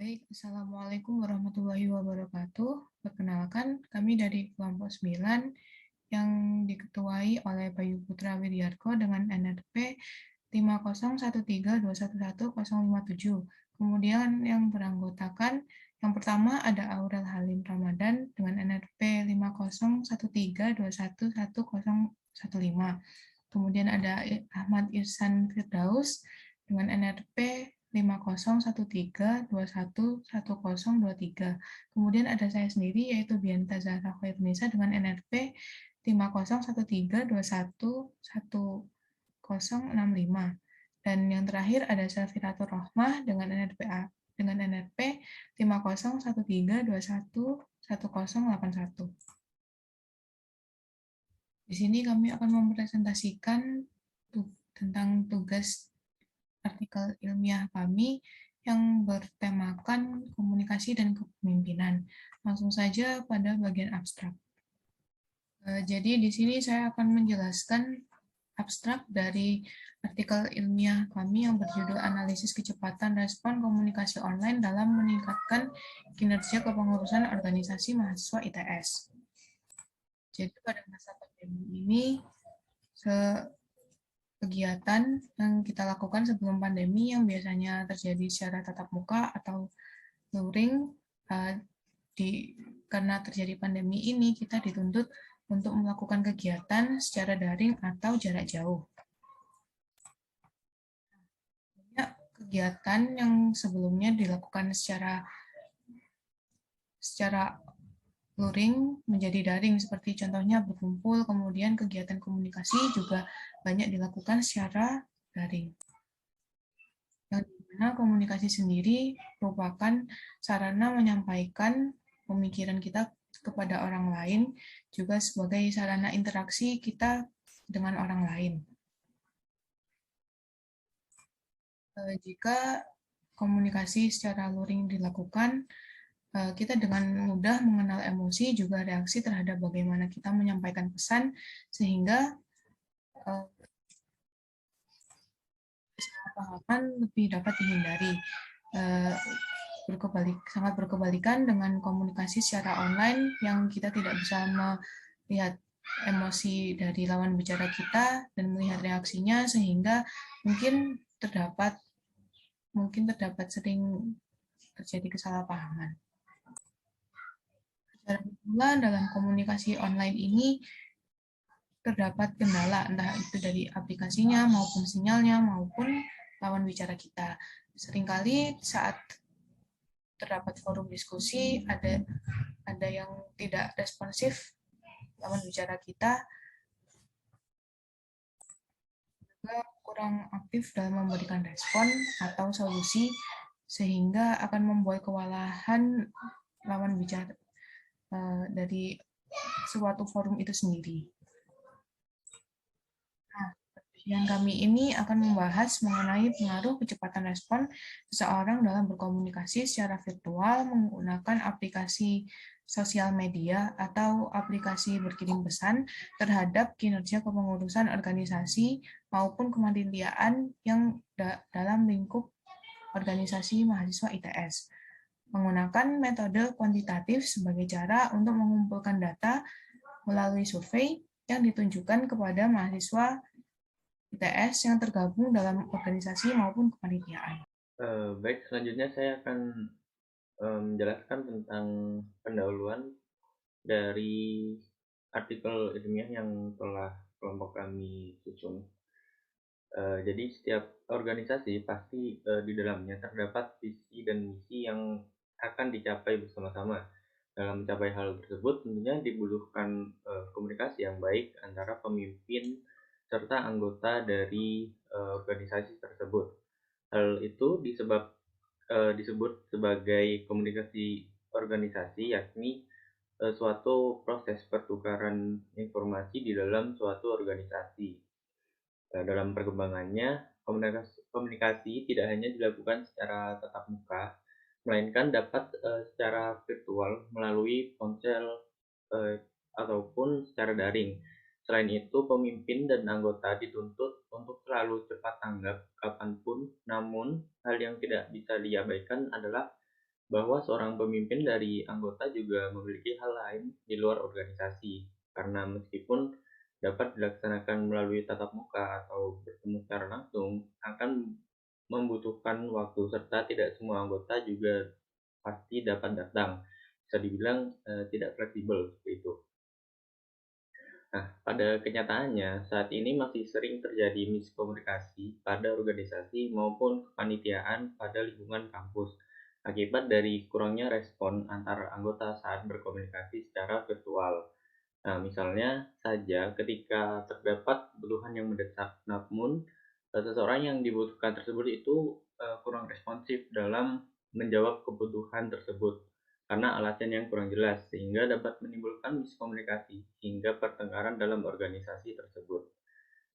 Baik, Assalamualaikum warahmatullahi wabarakatuh. Perkenalkan, kami dari kelompok 9 yang diketuai oleh Bayu Putra Wiryarko dengan NRP 50132111057. Kemudian yang beranggotakan, yang pertama ada Aurel Halim Ramadan dengan NRP 50132111015. Kemudian ada Ahmad Irsan Firdaus dengan NRP 50132111023. Kemudian ada saya sendiri yaitu Bianta Zahra Khairunisa dengan NRP 50132111065. Dan yang terakhir ada Safiratur Rohmah dengan NRP 50132111081. Di sini kami akan mempresentasikan tentang tugas artikel ilmiah kami yang bertemakan komunikasi dan kepemimpinan. Langsung saja pada bagian abstrak. Jadi di sini saya akan menjelaskan abstrak dari artikel ilmiah kami yang berjudul Analisis Kecepatan Respon Komunikasi Online dalam Meningkatkan Kinerja Kepengurusan Organisasi Mahasiswa ITS. Jadi pada masa pandemi ini, kegiatan yang kita lakukan sebelum pandemi yang biasanya terjadi secara tatap muka atau luring, karena terjadi pandemi ini kita dituntut untuk melakukan kegiatan secara daring atau jarak jauh. Kegiatan yang sebelumnya dilakukan secara luring menjadi daring, seperti contohnya berkumpul, kemudian kegiatan komunikasi juga banyak dilakukan secara daring. Yang dimana komunikasi sendiri merupakan sarana menyampaikan pemikiran kita kepada orang lain, juga sebagai sarana interaksi kita dengan orang lain. Jika komunikasi secara luring dilakukan, kita dengan mudah mengenal emosi juga reaksi terhadap bagaimana kita menyampaikan pesan, sehingga kesalahpahaman lebih dapat dihindari. Sangat berkebalikan dengan komunikasi secara online yang kita tidak bisa melihat emosi dari lawan bicara kita dan melihat reaksinya, sehingga mungkin terdapat sering terjadi kesalahpahaman. Secara dalam komunikasi online ini terdapat kendala, entah itu dari aplikasinya maupun sinyalnya maupun lawan bicara kita. Seringkali saat terdapat forum diskusi ada yang tidak responsif lawan bicara kita, juga kurang aktif dalam memberikan respon atau solusi, sehingga akan membuat kewalahan lawan bicara dari suatu forum itu sendiri. Nah, kajian kami ini akan membahas mengenai pengaruh kecepatan respon seseorang dalam berkomunikasi secara virtual menggunakan aplikasi sosial media atau aplikasi berkirim pesan terhadap kinerja kepengurusan organisasi maupun kemandirian yang dalam lingkup organisasi mahasiswa ITS. Menggunakan metode kuantitatif sebagai cara untuk mengumpulkan data melalui survei yang ditunjukkan kepada mahasiswa ITS yang tergabung dalam organisasi maupun kepanitiaan. Baik, selanjutnya saya akan menjelaskan tentang pendahuluan dari artikel ilmiah yang telah kelompok kami susun. Jadi setiap organisasi pasti di dalamnya terdapat visi dan misi yang akan dicapai bersama-sama. Dalam mencapai hal tersebut tentunya dibutuhkan komunikasi yang baik antara pemimpin serta anggota dari organisasi tersebut. Hal itu disebut sebagai komunikasi organisasi, yakni suatu proses pertukaran informasi di dalam suatu organisasi. Dalam perkembangannya, komunikasi tidak hanya dilakukan secara tatap muka, melainkan dapat secara virtual melalui ponsel ataupun secara daring. Selain itu, pemimpin dan anggota dituntut untuk selalu cepat tanggap kapanpun, namun hal yang tidak bisa diabaikan adalah bahwa seorang pemimpin dari anggota juga memiliki hal lain di luar organisasi, karena meskipun dapat dilaksanakan melalui tatap muka atau bertemu secara langsung, akan membutuhkan waktu serta tidak semua anggota juga pasti dapat datang. Bisa dibilang tidak fleksibel seperti itu. Nah, pada kenyataannya, saat ini masih sering terjadi miskomunikasi pada organisasi maupun kepanitiaan pada lingkungan kampus, akibat dari kurangnya respon antar anggota saat berkomunikasi secara virtual. Nah, misalnya saja ketika terdapat kebutuhan yang mendesak, namun seseorang yang dibutuhkan tersebut itu kurang responsif dalam menjawab kebutuhan tersebut karena alasan yang kurang jelas, sehingga dapat menimbulkan miskomunikasi hingga pertengkaran dalam organisasi tersebut.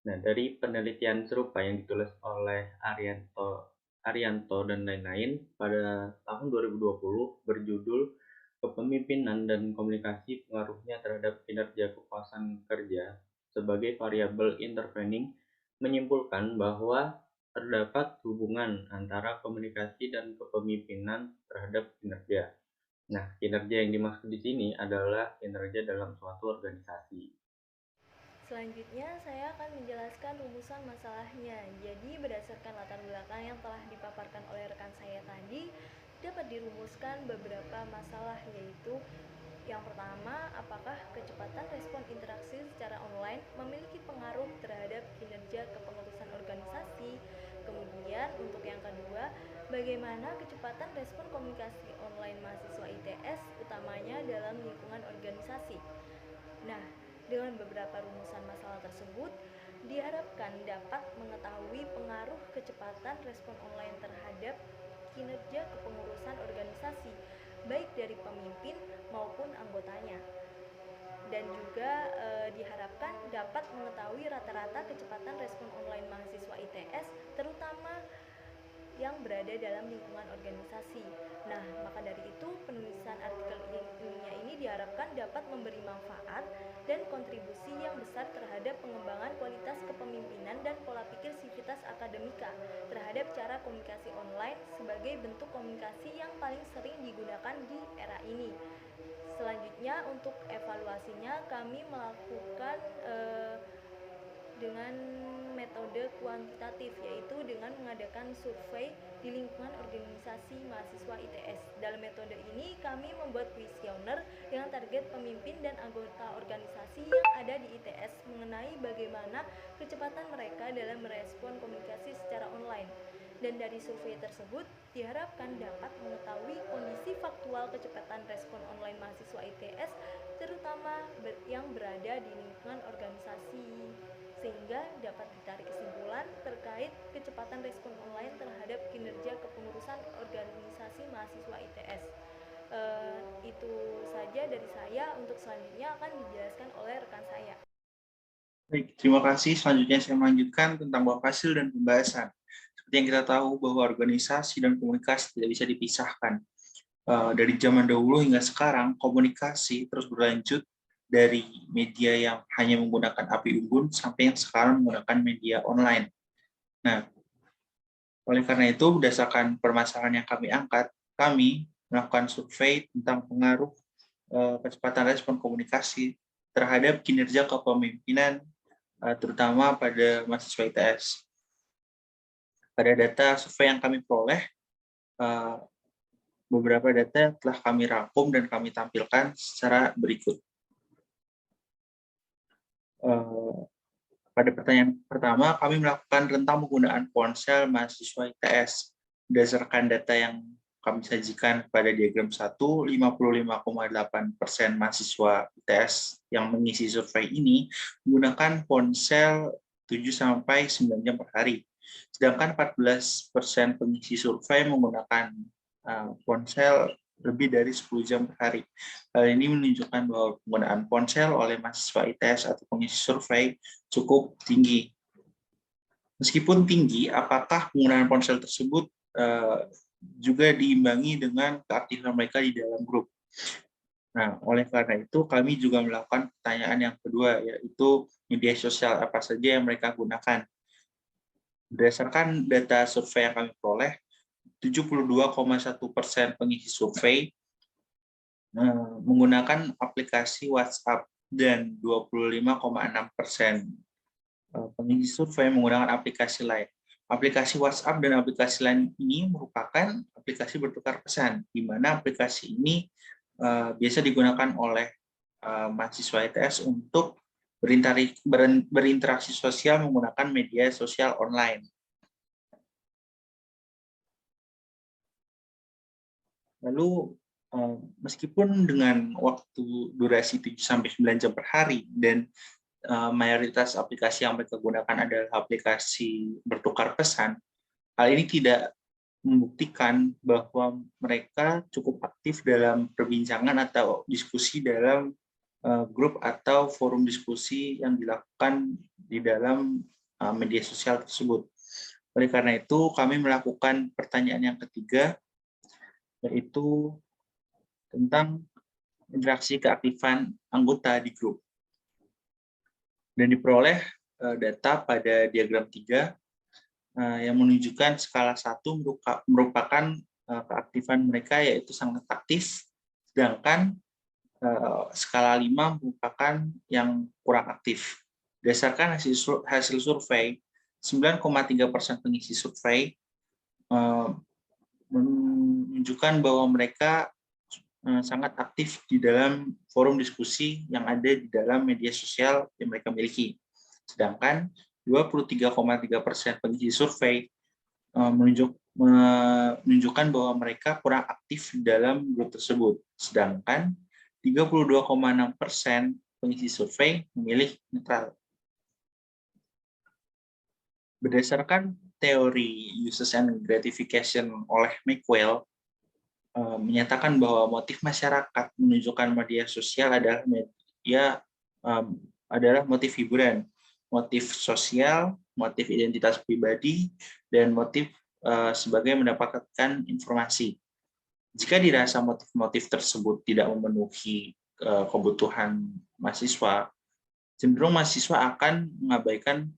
Nah, dari penelitian serupa yang ditulis oleh Arianto dan lain-lain pada tahun 2020 berjudul Kepemimpinan dan Komunikasi Pengaruhnya Terhadap Kinerja Kepuasan Kerja sebagai Variabel Intervening menyimpulkan bahwa terdapat hubungan antara komunikasi dan kepemimpinan terhadap kinerja. Nah, kinerja yang dimaksud di sini adalah kinerja dalam suatu organisasi. Selanjutnya, saya akan menjelaskan rumusan masalahnya. Jadi, berdasarkan latar belakang yang telah dipaparkan oleh rekan saya tadi, dapat dirumuskan beberapa masalah, yaitu yang pertama, apakah kecepatan respon interaksi secara online memiliki pengaruh terhadap kinerja kepengurusan organisasi? Kemudian, untuk yang kedua, bagaimana kecepatan respon komunikasi online mahasiswa ITS, utamanya dalam lingkungan organisasi? Nah, dengan beberapa rumusan masalah tersebut, diharapkan dapat mengetahui pengaruh kecepatan respon online terhadap kinerja kepengurusan organisasi, baik dari pemimpin maupun anggotanya. Dan juga diharapkan dapat mengetahui rata-rata kecepatan respon online mahasiswa ITS, terutama yang berada dalam lingkungan organisasi. Nah, maka dari itu penulisan artikel ilmiah ini diharapkan dapat memberi manfaat dan kontribusi yang besar terhadap pengembangan kualitas kepemimpinan dan pola pikir sivitas akademika terhadap cara komunikasi online sebagai bentuk komunikasi yang paling sering digunakan di era ini. Selanjutnya, untuk evaluasinya kami melakukan dengan metode kuantitatif, yaitu dengan mengadakan survei di lingkungan organisasi mahasiswa ITS. Dalam metode ini kami membuat kuesioner dengan target pemimpin dan anggota organisasi yang ada di ITS mengenai bagaimana kecepatan mereka dalam merespon komunikasi secara online. Dan dari survei tersebut diharapkan dapat mengetahui kondisi faktual kecepatan respon online mahasiswa ITS, terutama yang berada di lingkungan organisasi, sehingga dapat ditarik kesimpulan terkait kecepatan respon online terhadap kinerja kepengurusan organisasi mahasiswa ITS. Itu saja dari saya. Untuk selanjutnya akan dijelaskan oleh rekan saya. Baik, terima kasih. Selanjutnya saya melanjutkan tentang bab hasil dan pembahasan. Seperti yang kita tahu bahwa organisasi dan komunikasi tidak bisa dipisahkan. Dari zaman dahulu hingga sekarang, komunikasi terus berlanjut dari media yang hanya menggunakan api unggun sampai yang sekarang menggunakan media online. Nah, oleh karena itu, berdasarkan permasalahan yang kami angkat, kami melakukan survei tentang pengaruh kecepatan respon komunikasi terhadap kinerja kepemimpinan, terutama pada mahasiswa ITS. Pada data survei yang kami peroleh, beberapa data telah kami rangkum dan kami tampilkan secara berikut. Pada pertanyaan pertama, kami melakukan rentang penggunaan ponsel mahasiswa ITS. Berdasarkan data yang kami sajikan pada diagram 1, 55,8% mahasiswa ITS yang mengisi survei ini menggunakan ponsel 7-9 jam per hari. Sedangkan 14% pengisi survei menggunakan ponsel lebih dari 10 jam per hari. Hal ini menunjukkan bahwa penggunaan ponsel oleh mahasiswa ITS atau pengisi survei cukup tinggi. Meskipun tinggi, apakah penggunaan ponsel tersebut juga diimbangi dengan keaktifan mereka di dalam grup? Nah, oleh karena itu kami juga melakukan pertanyaan yang kedua, yaitu media sosial apa saja yang mereka gunakan. Berdasarkan data survei yang kami peroleh, 72,1% pengisi survei menggunakan aplikasi WhatsApp dan 25,6% pengisi survei menggunakan aplikasi lain. Aplikasi WhatsApp dan aplikasi lain ini merupakan aplikasi bertukar pesan, di mana aplikasi ini biasa digunakan oleh mahasiswa ITS untuk berinteraksi sosial menggunakan media sosial online. Lalu, meskipun dengan waktu durasi 7-9 jam per hari dan mayoritas aplikasi yang mereka gunakan adalah aplikasi bertukar pesan, hal ini tidak membuktikan bahwa mereka cukup aktif dalam perbincangan atau diskusi dalam grup atau forum diskusi yang dilakukan di dalam media sosial tersebut. Oleh karena itu, kami melakukan pertanyaan yang ketiga, yaitu tentang interaksi keaktifan anggota di grup. Dan diperoleh data pada diagram 3 yang menunjukkan skala 1 merupakan keaktifan mereka yaitu sangat aktif, sedangkan skala 5 merupakan yang kurang aktif. Berdasarkan hasil survei, 9,3% pengisi survei menunjukkan bahwa mereka sangat aktif di dalam forum diskusi yang ada di dalam media sosial yang mereka miliki. Sedangkan 23,3% pengisi survei menunjukkan bahwa mereka kurang aktif di dalam grup tersebut. Sedangkan 32,6% pengisi survei memilih netral. Berdasarkan teori uses and gratification oleh McWell, menyatakan bahwa motif masyarakat menunjukkan media sosial adalah motif hiburan, motif sosial, motif identitas pribadi, dan motif sebagai mendapatkan informasi. Jika dirasa motif-motif tersebut tidak memenuhi kebutuhan mahasiswa, cenderung mahasiswa akan mengabaikan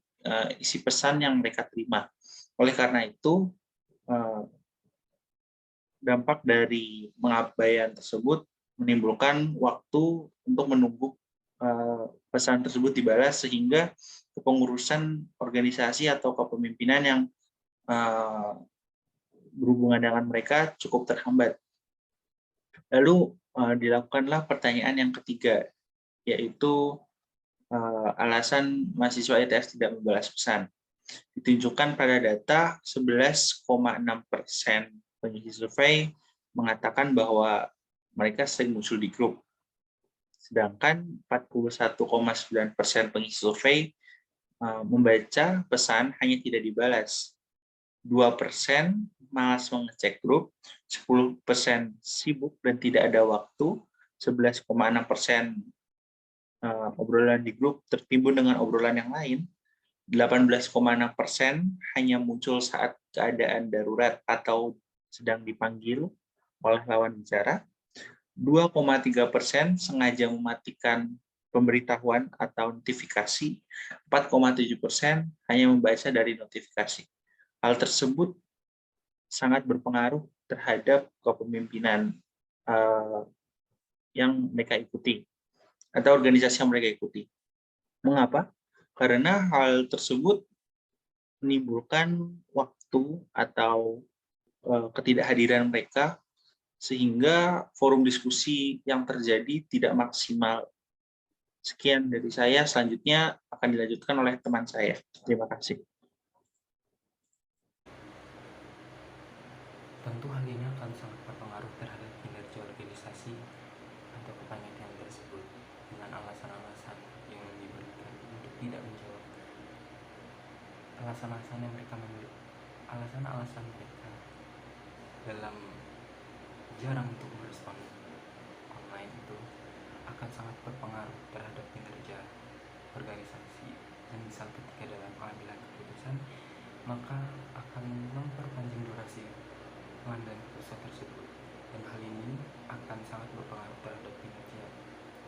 isi pesan yang mereka terima. Oleh karena itu, dampak dari pengabaian tersebut menimbulkan waktu untuk menunggu pesan tersebut dibalas, sehingga kepengurusan organisasi atau kepemimpinan yang berhubungan dengan mereka cukup terhambat. Lalu dilakukanlah pertanyaan yang ketiga, yaitu alasan mahasiswa ITS tidak membalas pesan. Ditunjukkan pada data 11,6% pengisi survei mengatakan bahwa mereka sering muncul di grup. Sedangkan 41,9% pengisi survei membaca pesan hanya tidak dibalas. 2% malas mengecek grup, 10% sibuk dan tidak ada waktu, 11,6% obrolan di grup tertimbun dengan obrolan yang lain, 18,6% hanya muncul saat keadaan darurat atau sedang dipanggil oleh lawan bicara, 2,3% sengaja mematikan pemberitahuan atau notifikasi, 4,7% hanya membaca dari notifikasi. Hal tersebut sangat berpengaruh terhadap kepemimpinan yang mereka ikuti atau organisasi yang mereka ikuti. Mengapa? Karena hal tersebut menimbulkan waktu atau ketidakhadiran mereka, sehingga forum diskusi yang terjadi tidak maksimal. Sekian dari saya, selanjutnya akan dilanjutkan oleh teman saya. Terima kasih. Tentu hal ini akan sangat berpengaruh terhadap kinerja organisasi atau kepanitiaan tersebut dengan alasan-alasan yang diberikan untuk tidak menjawab alasan-alasan mereka dalam jarang untuk merespon online itu akan sangat berpengaruh terhadap kinerja organisasi, dan misal ketika dalam pengambilan keputusan maka akan memperpanjang durasi pengambilan keputusan tersebut, dan hal ini akan sangat berpengaruh terhadap kinerja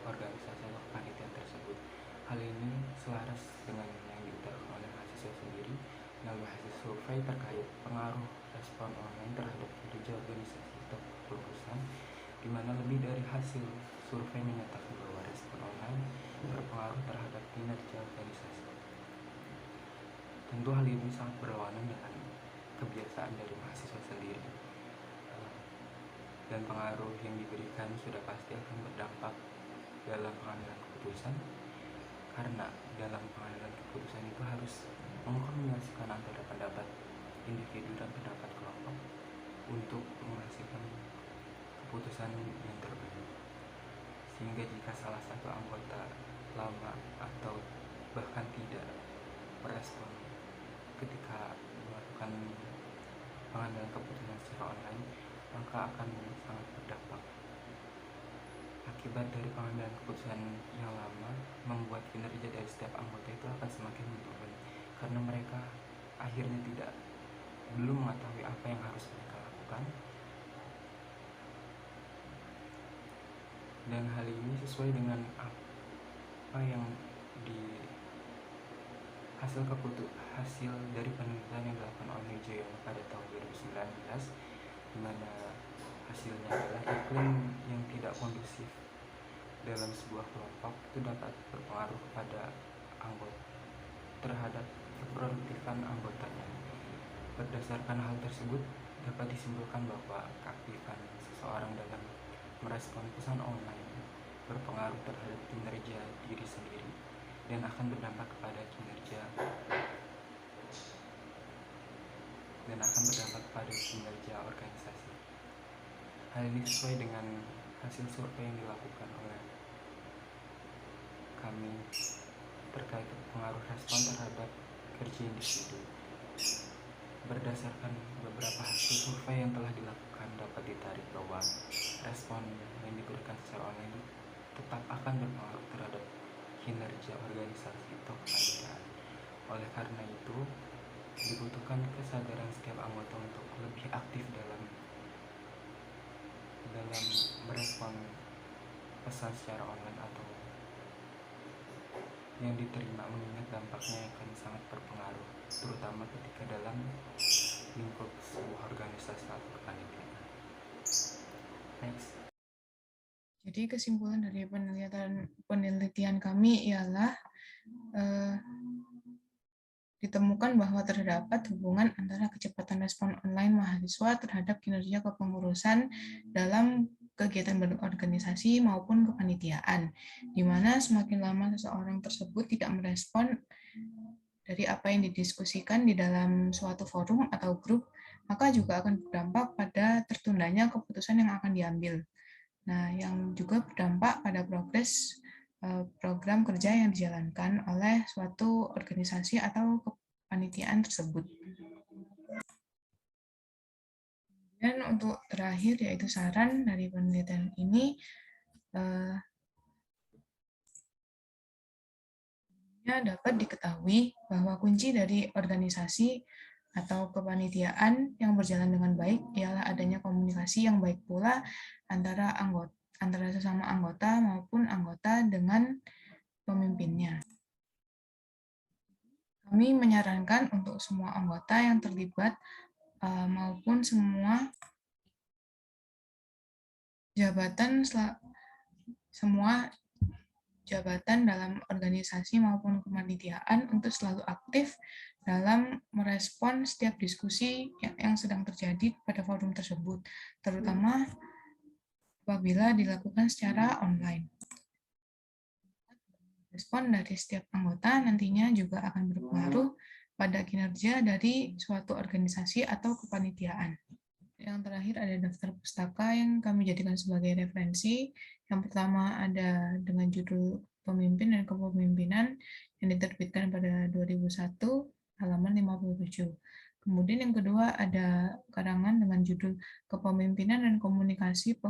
organisasi atau kepanitiaan tersebut. Hal ini selaras dengan yang diutarakan oleh mahasiswa sendiri dalam hasil survei terkait pengaruh respon online terhadap kinerja organisasi atau kepengurusan, di mana lebih dari hasil survei menyatakan bahwa respon online berpengaruh terhadap kinerja organisasi. Tentu hal ini sangat berlawanan dengan kebiasaan dari mahasiswa sendiri, dan pengaruh yang diberikan sudah pasti akan berdampak dalam pengambilan keputusan, karena dalam pengambilan keputusan itu harus mengkombinasikan antara pendapat individu dan pendapat kelompok untuk menghasilkan keputusan yang terbaik. Sehingga jika salah satu anggota lama atau bahkan tidak merespon ketika melakukan pengambilan keputusan secara online, maka akan sangat berdampak. Akibat dari pengambilan keputusan yang lama membuat kinerja dari setiap anggota itu akan semakin menurun, karena mereka akhirnya belum mengetahui apa yang harus mereka lakukan, dan hal ini sesuai dengan apa yang hasil dari penelitian yang dilakukan oleh Joyo pada tahun 2019, di mana hasilnya adalah iklim yang tidak kondusif dalam sebuah kelompok itu dapat berpengaruh kepada anggota terhadap keproduktifan anggotanya. Berdasarkan hal tersebut, dapat disimpulkan bahwa keaktifan seseorang dalam merespon pesan online berpengaruh terhadap kinerja diri sendiri dan akan berdampak kepada kinerja organisasi. Hal ini sesuai dengan hasil survei yang dilakukan oleh kami terkait pengaruh respon terhadap kerja individu. Berdasarkan beberapa hasil survei yang telah dilakukan, dapat ditarik bahwa respon yang diberikan secara online tetap akan berpengaruh terhadap kinerja organisasi atau kepanitiaan. Oleh karena itu, dibutuhkan kesadaran setiap anggota untuk lebih aktif dalam merespon pesan secara online atau yang diterima, mengingat dampaknya akan sangat berpengaruh, terutama ketika dalam lingkup sebuah organisasi atau kepanitiaan. Next. Jadi kesimpulan dari penelitian kami ialah ditemukan bahwa terdapat hubungan antara kecepatan respon online mahasiswa terhadap kinerja kepengurusan dalam kegiatan berorganisasi maupun kepanitiaan, di mana semakin lama seseorang tersebut tidak merespon dari apa yang didiskusikan di dalam suatu forum atau grup, maka juga akan berdampak pada tertundanya keputusan yang akan diambil. Nah, yang juga berdampak pada progres program kerja yang dijalankan oleh suatu organisasi atau kepanitiaan tersebut. Dan untuk terakhir yaitu saran dari penelitian ini, dapat diketahui bahwa kunci dari organisasi atau kepanitiaan yang berjalan dengan baik ialah adanya komunikasi yang baik pula antara sesama anggota maupun anggota dengan pemimpinnya. Kami menyarankan untuk semua anggota yang terlibat maupun semua jabatan dalam organisasi maupun kepanitiaan untuk selalu aktif dalam merespon setiap diskusi yang sedang terjadi pada forum tersebut, terutama apabila dilakukan secara online. Respon dari setiap anggota nantinya juga akan berpengaruh pada kinerja dari suatu organisasi atau kepanitiaan. Yang terakhir ada daftar pustaka yang kami jadikan sebagai referensi. Yang pertama ada dengan judul Pemimpin dan Kepemimpinan yang diterbitkan pada 2001, halaman 57. Kemudian yang kedua ada karangan dengan judul Kepemimpinan dan Komunikasi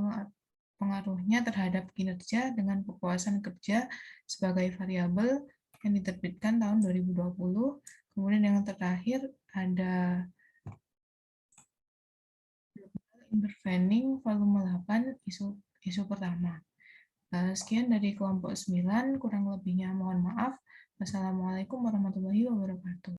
pengaruhnya terhadap kinerja dengan kepuasan kerja sebagai variabel yang diterbitkan tahun 2020. Kemudian yang terakhir ada Intervening volume 8 isu pertama. Sekian dari kelompok 9, kurang lebihnya mohon maaf. Wassalamualaikum warahmatullahi wabarakatuh.